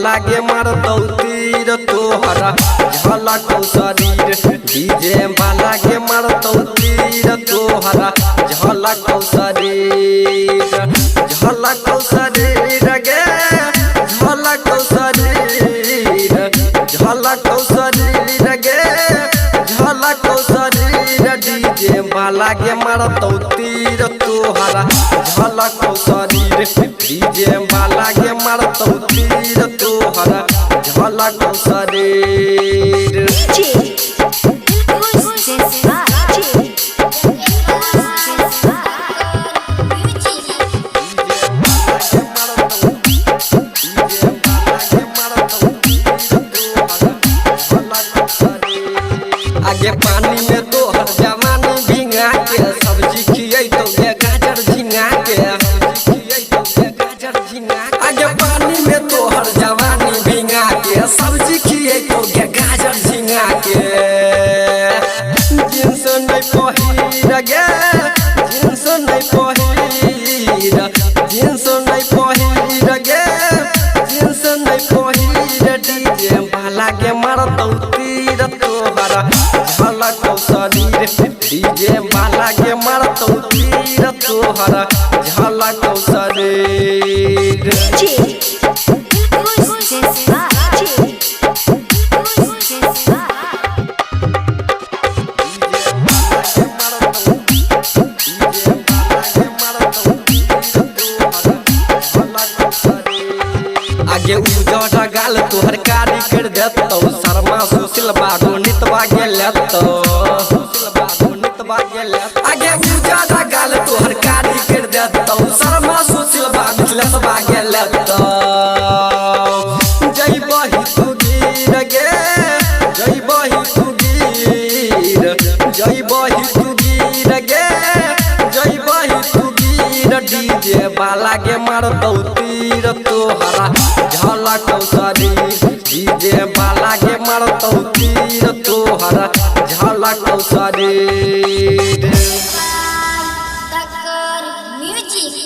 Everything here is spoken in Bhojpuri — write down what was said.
लागे मारतौ तीर तोहरा झलक शरीर डीजे वाला के मारतौ तीर तोहरा झलक शरीर झलक शरीर गे झलक शरीर झलक शरीर गे झलक शरीर डीजे वाला के मारतौ तीर तोहरा झलक शरीर डीजे वाला के मारतौ तीर तोहरा झलक शरीर आगे पानी में तो हर जवानी भिंगा के सब्जी खियै तो गाजर झिंगा के आगे पानी में तो हर जवानी भिंगा के सब्जी खियै तो गाजर झिंगा के जींस नहीं पहिर गे जींस नहीं पहिर जींस नहीं पहिर गे जींस नहीं पहिर डीजे वाला के मारतौ तीर तोहरा झलक शरीर डीजे वाला के मारतौ तीर तोहरा झलक शरीर आगे उजड़ा गाल तोहर कारी कर देतौ शर्मा सुशील बागो नितवा गेलतो आगे उजड़ा गाल तोहर कारी कर देतौ शर्मा सुशील बागो नितवा गेलतो जय बही तू गिर गे जय बही तू गिर जय बही तू गिर गे जय बही तू गिर डीजे वाला के मारतौ तीर तोहरा झलक शरीर डीजे वाला के मारतौ तीर तोहरा झलक शरीर।